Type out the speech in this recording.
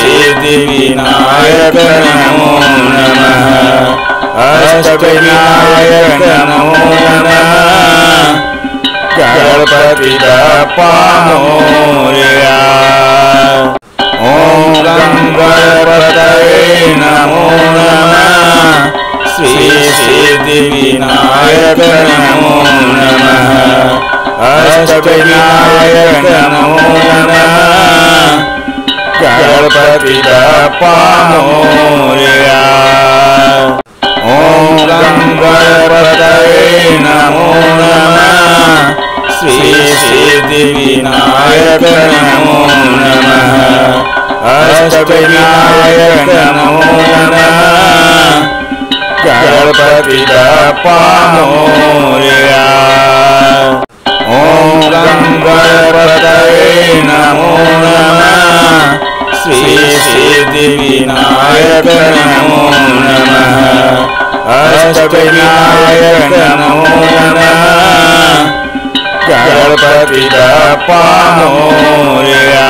सिद्धिविनायक नमो नमः। अष्टविनायक नमो नमः। गणपति बप्पा मोरया। ओम गणपतये नमो नमः। श्री सिद्धिविनायक नमो नमः। अष्टविनायक नमो नमः। गणपति बप्पा मोरया। ओम गणपतये नमो नमः। श्री सिद्धिविनायक नमो नमः। अष्टविनायक नमो नमः। गणपति बप्पा मोरया। ओम गणपतये नमो नमः। श्री सिद्धिविनायक नमो नमः। अष्टविनायक नमो नमः। गणपति बप्पा मोरया।